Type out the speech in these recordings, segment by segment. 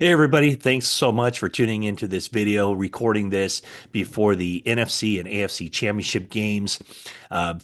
Hey everybody, thanks so much for tuning into this video, recording this before the NFC and AFC championship games.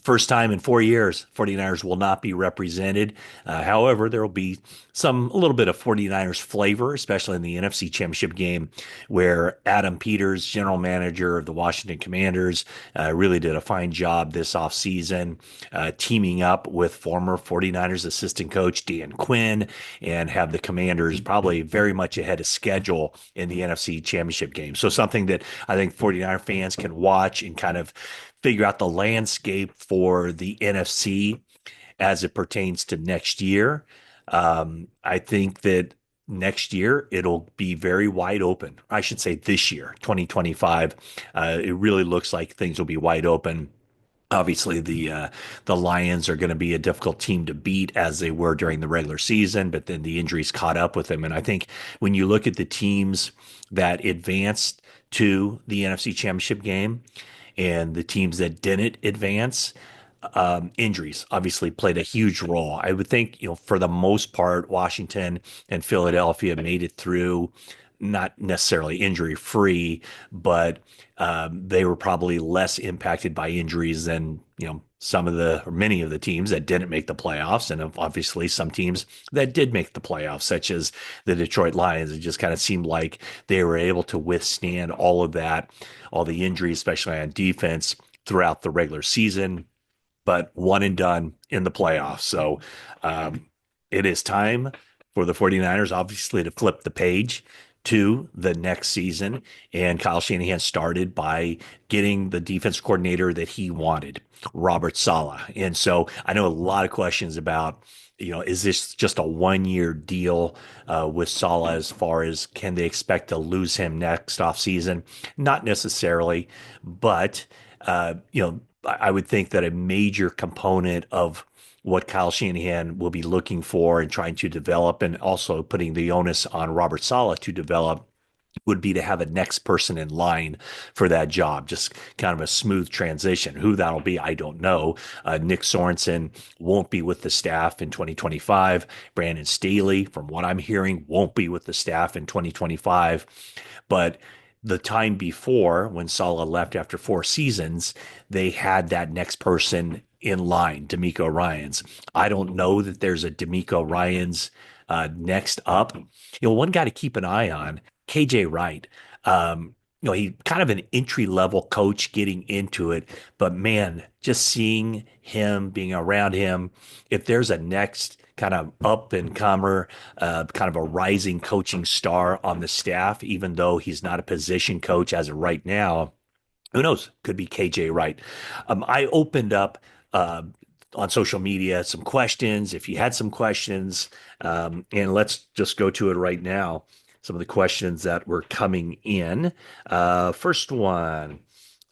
First time in 4 years, 49ers will not be represented. However, there will be a little bit of 49ers flavor, especially in the NFC championship game, where Adam Peters, general manager of the Washington Commanders, really did a fine job this offseason, teaming up with former 49ers assistant coach Dan Quinn and have the Commanders probably very much ahead of schedule in the NFC Championship game. So something that I think 49er fans can watch and kind of figure out the landscape for the NFC as it pertains to next year. I think that next year it'll be very wide open. I should say this year, 2025. It really looks like things will be wide open. Obviously, the Lions are going to be a difficult team to beat as they were during the regular season, but then the injuries caught up with them. And I think when you look at the teams that advanced to the NFC Championship game and the teams that didn't advance, injuries obviously played a huge role. I would think, for the most part, Washington and Philadelphia made it through, not necessarily injury free, but they were probably less impacted by injuries than, some of the or many of the teams that didn't make the playoffs, and obviously some teams that did make the playoffs, such as the Detroit Lions. It just kind of seemed like they were able to withstand all of that, all the injuries, especially on defense throughout the regular season, but one and done in the playoffs. So it is time for the 49ers, obviously, to flip the page to the next season. And Kyle Shanahan started by getting the defense coordinator that he wanted, Robert Saleh. And so I know a lot of questions about, is this just a 1 year deal with Saleh as far as can they expect to lose him next offseason? Not necessarily, but, I would think that a major component of what Kyle Shanahan will be looking for and trying to develop, and also putting the onus on Robert Saleh to develop, would be to have a next person in line for that job. Just kind of a smooth transition. Who that'll be, I don't know. Nick Sorensen won't be with the staff in 2025. Brandon Staley, from what I'm hearing, won't be with the staff in 2025. But the time before, when Saleh left after 4 seasons, they had that next person in line, D'Amico Ryans. I don't know that there's a D'Amico Ryans next up. One guy to keep an eye on, KJ Wright. He kind of an entry level coach getting into it, but man, just seeing him, being around him, if there's a next kind of up and comer, kind of a rising coaching star on the staff, even though he's not a position coach as of right now, who knows? Could be KJ Wright. I opened up on social media some questions. If you had some questions, and let's just go to it right now. Some of the questions that were coming in. First one,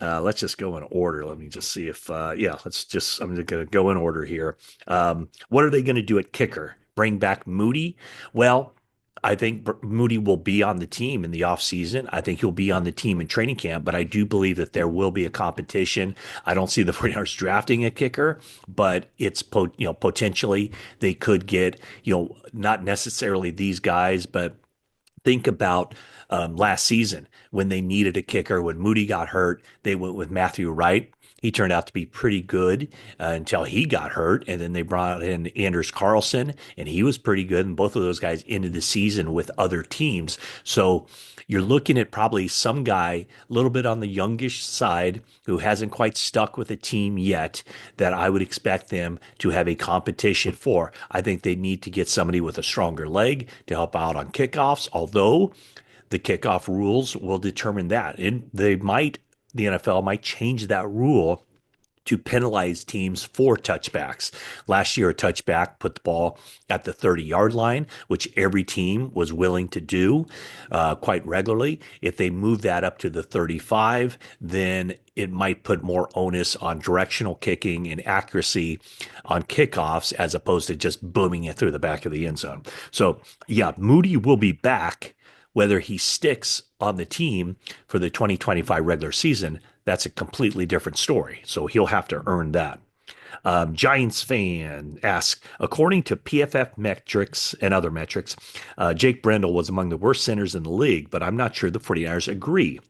let's just go in order. Let me just see if, I'm going to go in order here. What are they going to do at kicker? Bring back Moody? Well, I think Moody will be on the team in the offseason. I think he'll be on the team in training camp, but I do believe that there will be a competition. I don't see the 49ers drafting a kicker, but it's potentially they could get, not necessarily these guys, but think about last season when they needed a kicker. When Moody got hurt, they went with Matthew Wright. He turned out to be pretty good until he got hurt. And then they brought in Anders Carlson, and he was pretty good. And both of those guys ended the season with other teams. So you're looking at probably some guy a little bit on the youngish side who hasn't quite stuck with a team yet that I would expect them to have a competition for. I think they need to get somebody with a stronger leg to help out on kickoffs, although the kickoff rules will determine that. And the NFL might change that rule to penalize teams for touchbacks. Last year, a touchback put the ball at the 30-yard line, which every team was willing to do quite regularly. If they move that up to the 35, then it might put more onus on directional kicking and accuracy on kickoffs as opposed to just booming it through the back of the end zone. So, yeah, Moody will be back. Whether he sticks on the team for the 2025 regular season, that's a completely different story. So he'll have to earn that. Giants fan asks, according to PFF metrics and other metrics, Jake Brendel was among the worst centers in the league, but I'm not sure the 49ers agree.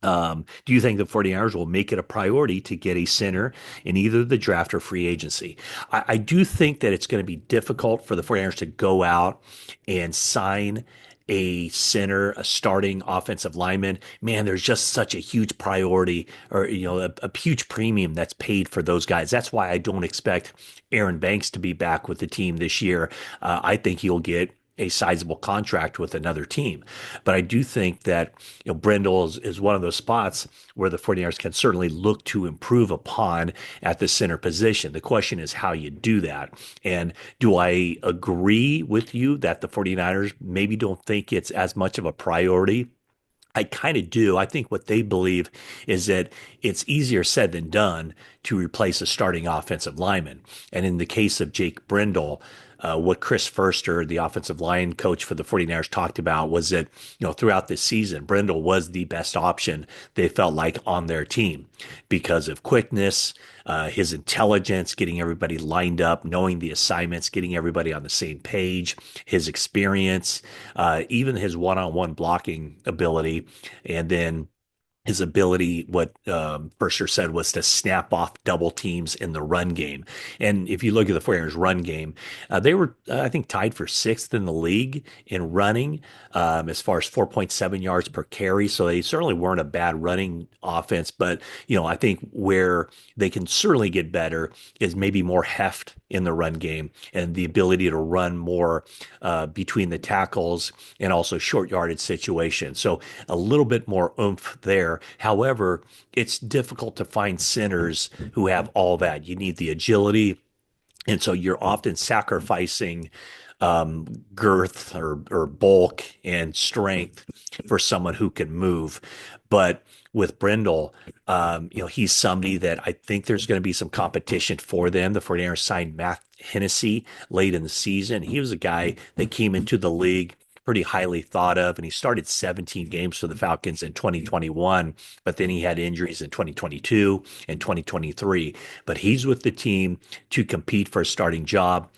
Do you think the 49ers will make it a priority to get a center in either the draft or free agency? I do think that it's going to be difficult for the 49ers to go out and sign a center, a starting offensive lineman. Man, there's just such a huge priority or, a huge premium that's paid for those guys. That's why I don't expect Aaron Banks to be back with the team this year. I think he'll get a sizable contract with another team. But I do think that Brendel is one of those spots where the 49ers can certainly look to improve upon at the center position. The question is how you do that. And do I agree with you that the 49ers maybe don't think it's as much of a priority? I kind of do. I think what they believe is that it's easier said than done to replace a starting offensive lineman. And in the case of Jake Brendel, what Chris Furster, the offensive line coach for the 49ers, talked about was that, throughout this season, Brendel was the best option they felt like on their team because of quickness, his intelligence, getting everybody lined up, knowing the assignments, getting everybody on the same page, his experience, even his one-on-one blocking ability, and then his ability, what Mercer said, was to snap off double teams in the run game. And if you look at the 49ers run game, they were, I think, tied for sixth in the league in running as far as 4.7 yards per carry. So they certainly weren't a bad running offense. But, I think where they can certainly get better is maybe more heft in the run game and the ability to run more between the tackles and also short yardage situations. So a little bit more oomph there. However, it's difficult to find centers who have all that. You need the agility. And so you're often sacrificing girth or bulk and strength for someone who can move. But with Brendel, he's somebody that I think there's going to be some competition for them. The 49ers signed Matt Hennessy late in the season. He was a guy that came into the league pretty highly thought of, and he started 17 games for the Falcons in 2021, but then he had injuries in 2022 and 2023. But he's with the team to compete for a starting job.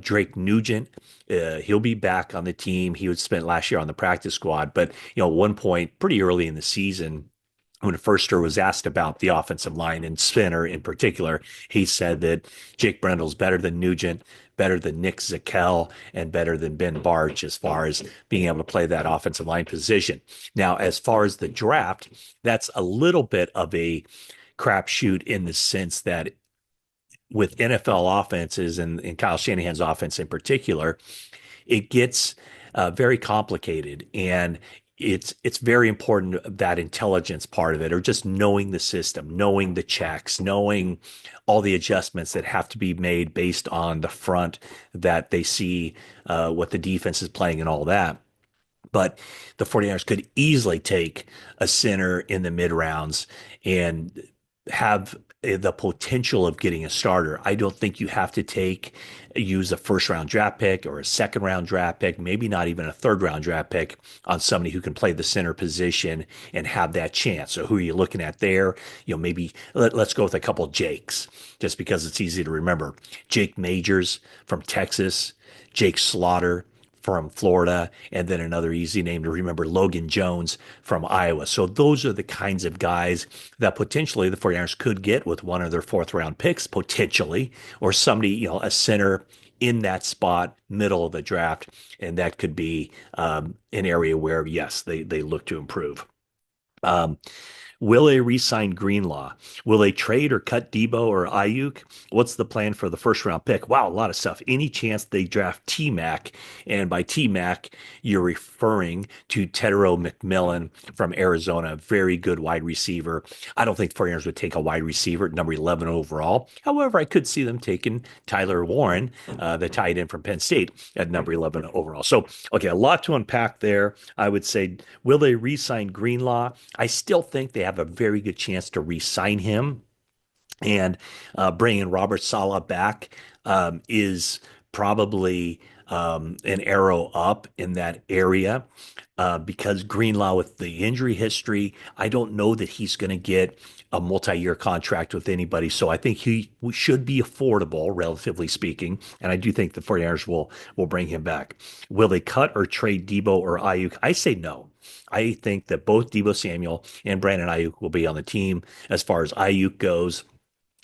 Drake Nugent, he'll be back on the team. He was spent last year on the practice squad, but at one point, pretty early in the season, when Furster was asked about the offensive line and center in particular, he said that Jake Brendel's better than Nugent, better than Nick Zakelj, and better than Ben Barch as far as being able to play that offensive line position. Now, as far as the draft, that's a little bit of a crapshoot in the sense that with NFL offenses and Kyle Shanahan's offense in particular, it gets very complicated, and it's very important, that intelligence part of it, or just knowing the system, knowing the checks, knowing all the adjustments that have to be made based on the front that they see, what the defense is playing and all that. But the 49ers could easily take a center in the mid rounds and have the potential of getting a starter. I don't think you have to use a first round draft pick or a second round draft pick, maybe not even a third round draft pick on somebody who can play the center position and have that chance. So who are you looking at there? Maybe let's go with a couple of Jakes just because it's easy to remember. Jake Majors from Texas, Jake Slaughter from Florida, and then another easy name to remember, Logan Jones from Iowa. So those are the kinds of guys that potentially the 49ers could get with one of their fourth round picks, potentially, or somebody, a center in that spot, middle of the draft. And that could be an area where, yes, they look to improve. Um, Will they re-sign Greenlaw? Will they trade or cut Debo or Ayuk? What's the plan for the first round pick? Wow, a lot of stuff. Any chance they draft T-Mac? And by T-Mac, you're referring to Tedero McMillan from Arizona, very good wide receiver. I don't think the 49ers would take a wide receiver at number 11 overall. However, I could see them taking Tyler Warren, the tight end from Penn State, at number 11 overall. So, okay, a lot to unpack there. I would say, will they re-sign Greenlaw? I still think they have a very good chance to re-sign him, and bringing Robert Saleh back is probably an arrow up in that area because Greenlaw, with the injury history, I don't know that he's going to get a multi-year contract with anybody. So I think he should be affordable, relatively speaking. And I do think the 49ers will bring him back. Will they cut or trade Debo or Ayuk? I say no. I think that both Debo Samuel and Brandon Ayuk will be on the team. As far as Ayuk goes,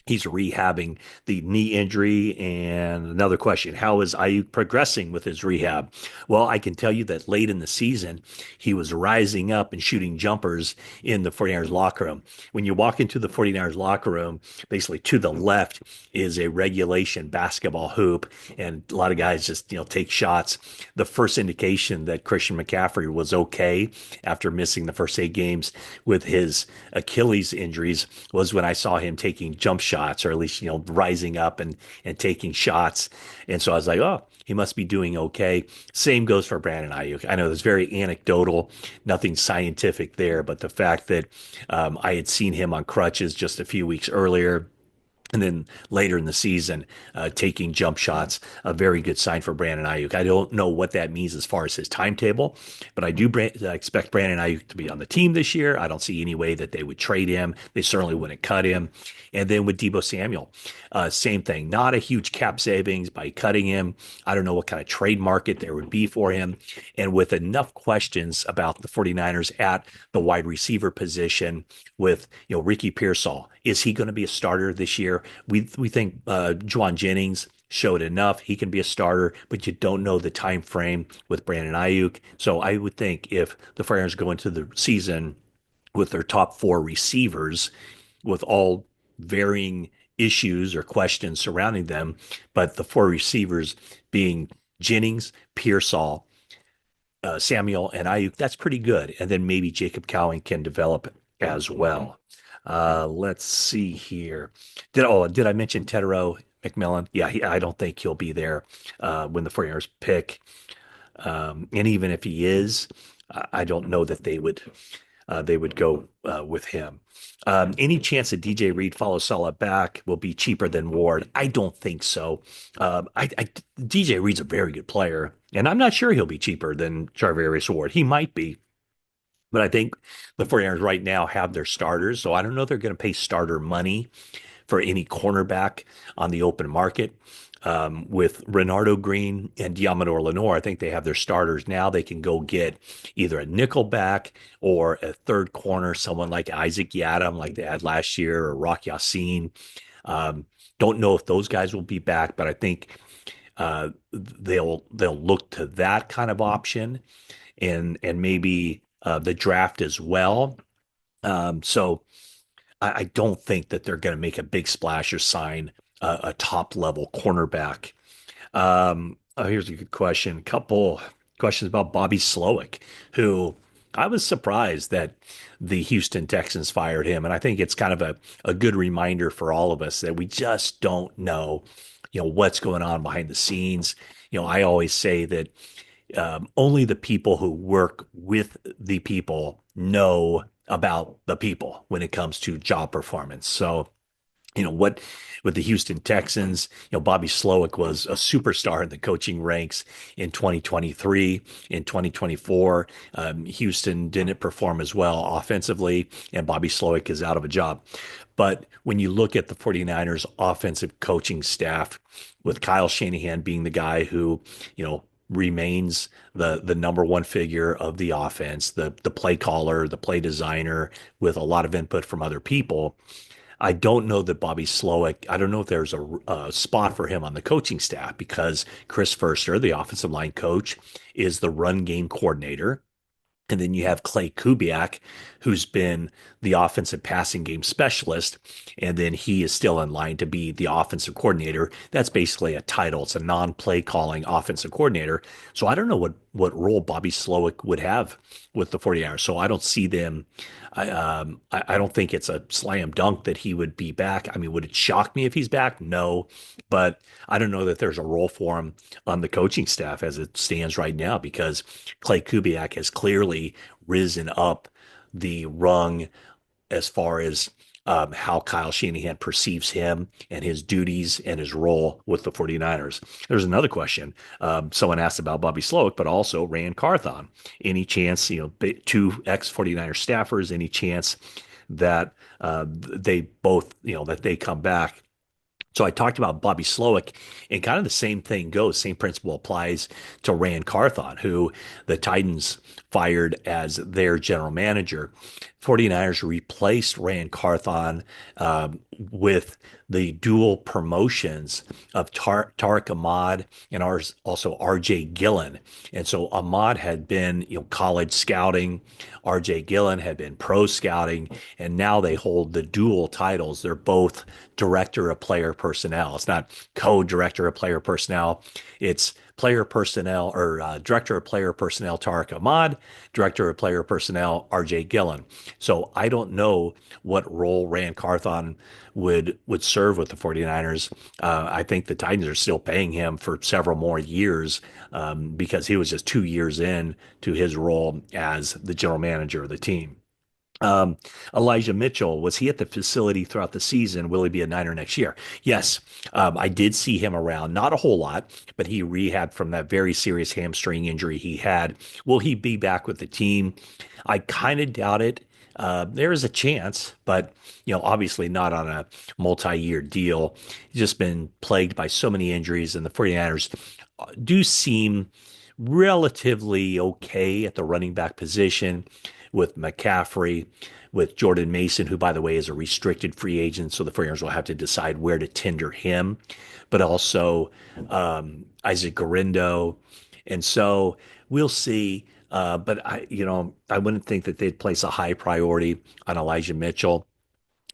he's rehabbing the knee injury. And another question, how is Ayuk progressing with his rehab? Well, I can tell you that late in the season, he was rising up and shooting jumpers in the 49ers locker room. When you walk into the 49ers locker room, basically to the left is a regulation basketball hoop, and a lot of guys just, take shots. The first indication that Christian McCaffrey was okay after missing the first 8 games with his Achilles injuries was when I saw him taking jump shots, or at least, rising up and taking shots. And so I was like, oh, he must be doing okay. Same goes for Brandon Ayuk. I know it's very anecdotal, nothing scientific there, but the fact that I had seen him on crutches just a few weeks earlier, and then later in the season, taking jump shots, a very good sign for Brandon Ayuk. I don't know what that means as far as his timetable, but I do expect Brandon Ayuk to be on the team this year. I don't see any way that they would trade him. They certainly wouldn't cut him. And then with Debo Samuel, same thing. Not a huge cap savings by cutting him. I don't know what kind of trade market there would be for him. And with enough questions about the 49ers at the wide receiver position with, Ricky Pearsall, is he going to be a starter this year? We think Juwan Jennings showed enough. He can be a starter, but you don't know the time frame with Brandon Ayuk. So I would think if the 49ers go into the season with their top 4 receivers, with all varying issues or questions surrounding them, but the 4 receivers being Jennings, Pearsall, Samuel, and Ayuk, that's pretty good. And then maybe Jacob Cowing can develop as well. Let's see here. Did I mention Tedero McMillan? Yeah, I don't think he'll be there when the 49ers pick. And even if he is, I don't know that they would go with him. Any chance that DJ Reed follows Salah back will be cheaper than Ward? I don't think so. DJ Reed's a very good player, and I'm not sure he'll be cheaper than Charvarius Ward. He might be, but I think the 49ers right now have their starters, so I don't know if they're going to pay starter money for any cornerback on the open market. With Renardo Green and Diamador Lenore, I think they have their starters now. They can go get either a nickel back or a third corner, someone like Isaac Yadam, like they had last year, or Rock Yassin. Don't know if those guys will be back, but I think they'll look to that kind of option, and maybe the draft as well. So I don't think that they're going to make a big splash or sign a top level cornerback. Here's a good question. A couple questions about Bobby Slowick, who I was surprised that the Houston Texans fired him. And I think it's kind of a good reminder for all of us that we just don't know, what's going on behind the scenes. I always say that only the people who work with the people know about the people when it comes to job performance. So, what with the Houston Texans, Bobby Slowick was a superstar in the coaching ranks in 2023. In 2024, Houston didn't perform as well offensively, and Bobby Slowick is out of a job. But when you look at the 49ers offensive coaching staff, with Kyle Shanahan being the guy who, remains the number one figure of the offense, the play caller, the play designer, with a lot of input from other people. I don't know that Bobby Slowick, I don't know if there's a spot for him on the coaching staff, because Chris Furster, the offensive line coach, is the run game coordinator. And then you have Clay Kubiak, who's been the offensive passing game specialist. And then he is still in line to be the offensive coordinator. That's basically a title. It's a non-play calling offensive coordinator. So I don't know what role Bobby Slowick would have with the 49ers. So I don't see them. I don't think it's a slam dunk that he would be back. I mean, would it shock me if he's back? No, but I don't know that there's a role for him on the coaching staff as it stands right now, because Clay Kubiak has clearly risen up the rung as far as how Kyle Shanahan perceives him and his duties and his role with the 49ers. There's another question. Someone asked about Bobby Slowick, but also Rand Carthon. Any chance, two ex 49er staffers, any chance that they both, that they come back? So I talked about Bobby Slowick, and kind of the same thing goes. Same principle applies to Rand Carthon, who the Titans fired as their general manager. 49ers replaced Rand Carthon with the dual promotions of Tariq Ahmad and also RJ Gillen. And so Ahmad had been, college scouting. RJ Gillen had been pro scouting, and now they hold the dual titles. They're both director of player personnel. It's not co-director of player personnel. It's player personnel or director of player personnel Tariq Ahmad, director of player personnel RJ Gillen. So I don't know what role Rand Carthon would serve with the 49ers. I think the Titans are still paying him for several more years because he was just 2 years in to his role as the general manager of the team. Um, Elijah Mitchell, was he at the facility throughout the season? Will he be a Niner next year? Yes, I did see him around, not a whole lot, but he rehabbed from that very serious hamstring injury he had. Will he be back with the team? I kind of doubt it. There is a chance, but obviously not on a multi-year deal. He's just been plagued by so many injuries, and the 49ers do seem relatively okay at the running back position with McCaffrey, with Jordan Mason, who, by the way, is a restricted free agent. So the 49ers will have to decide where to tender him, but also Isaac Garindo. And so we'll see. But I wouldn't think that they'd place a high priority on Elijah Mitchell.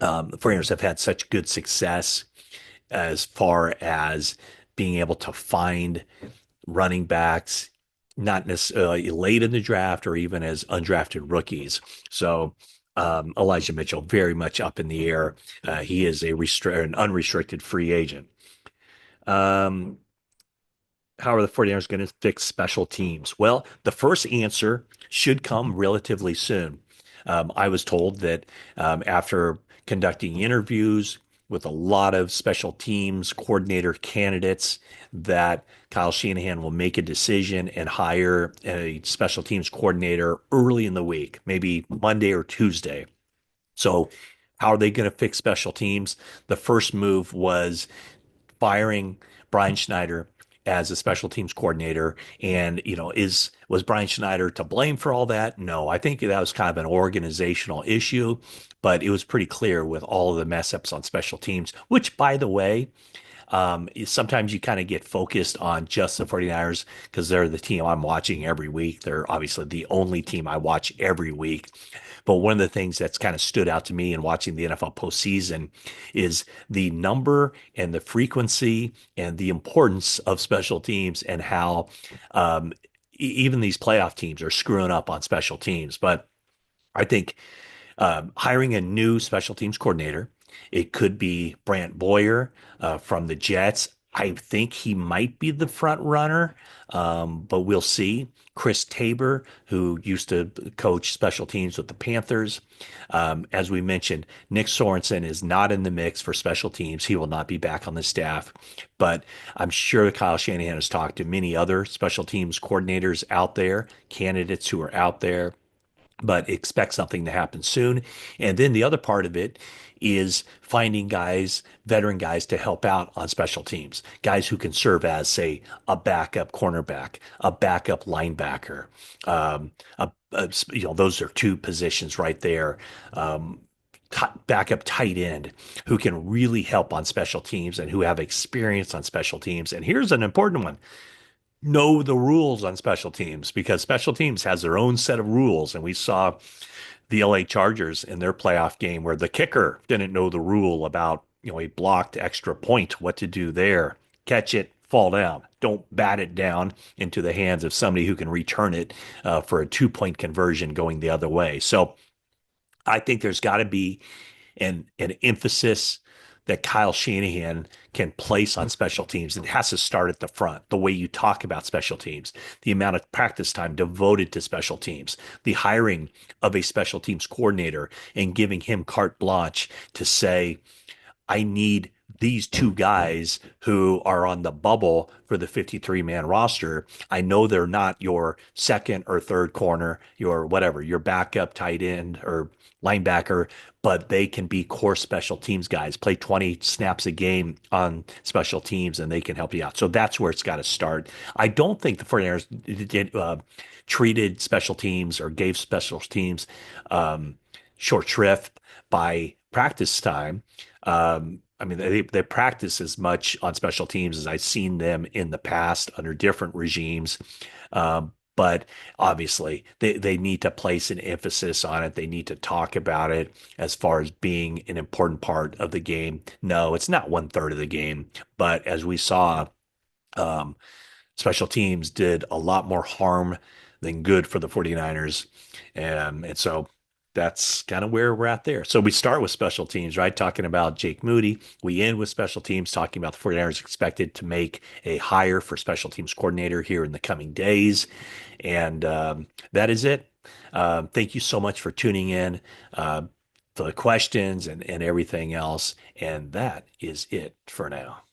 The 49ers have had such good success as far as being able to find running backs, not necessarily late in the draft or even as undrafted rookies. So Elijah Mitchell, very much up in the air. He is an unrestricted free agent. Um, how are the 49ers going to fix special teams? Well, the first answer should come relatively soon. I was told that after conducting interviews with a lot of special teams coordinator candidates, that Kyle Shanahan will make a decision and hire a special teams coordinator early in the week, maybe Monday or Tuesday. So, how are they going to fix special teams? The first move was firing Brian Schneider as a special teams coordinator. And, was Brian Schneider to blame for all that? No, I think that was kind of an organizational issue, but it was pretty clear with all of the mess ups on special teams, which, by the way, sometimes you kind of get focused on just the 49ers because they're the team I'm watching every week. They're obviously the only team I watch every week. But one of the things that's kind of stood out to me in watching the NFL postseason is the number and the frequency and the importance of special teams and how even these playoff teams are screwing up on special teams. But I think hiring a new special teams coordinator. It could be Brant Boyer from the Jets. I think he might be the front runner, but we'll see. Chris Tabor, who used to coach special teams with the Panthers. As we mentioned, Nick Sorensen is not in the mix for special teams. He will not be back on the staff, but I'm sure Kyle Shanahan has talked to many other special teams coordinators out there, candidates who are out there, but expect something to happen soon. And then the other part of it is finding guys, veteran guys, to help out on special teams, guys who can serve as, say, a backup cornerback, a backup linebacker. Those are two positions right there. Backup tight end who can really help on special teams and who have experience on special teams. And here's an important one: know the rules on special teams, because special teams has their own set of rules. And we saw the LA Chargers in their playoff game where the kicker didn't know the rule about, a blocked extra point, what to do there. Catch it, fall down. Don't bat it down into the hands of somebody who can return it for a 2-point conversion going the other way. So I think there's got to be an emphasis that Kyle Shanahan can place on special teams. It has to start at the front, the way you talk about special teams, the amount of practice time devoted to special teams, the hiring of a special teams coordinator and giving him carte blanche to say, I need these two guys who are on the bubble for the 53-man roster. I know they're not your second or third corner, your whatever, your backup tight end or linebacker, but they can be core special teams guys, play 20 snaps a game on special teams, and they can help you out. So that's where it's got to start. I don't think the 49ers treated special teams or gave special teams short shrift by practice time. I mean, they practice as much on special teams as I've seen them in the past under different regimes. But obviously, they need to place an emphasis on it. They need to talk about it as far as being an important part of the game. No, it's not 1/3 of the game, but as we saw, um, special teams did a lot more harm than good for the 49ers. And so that's kind of where we're at there. So we start with special teams, right? Talking about Jake Moody. We end with special teams, talking about the 49ers expected to make a hire for special teams coordinator here in the coming days. And that is it. Thank you so much for tuning in, for the questions and everything else. And that is it for now.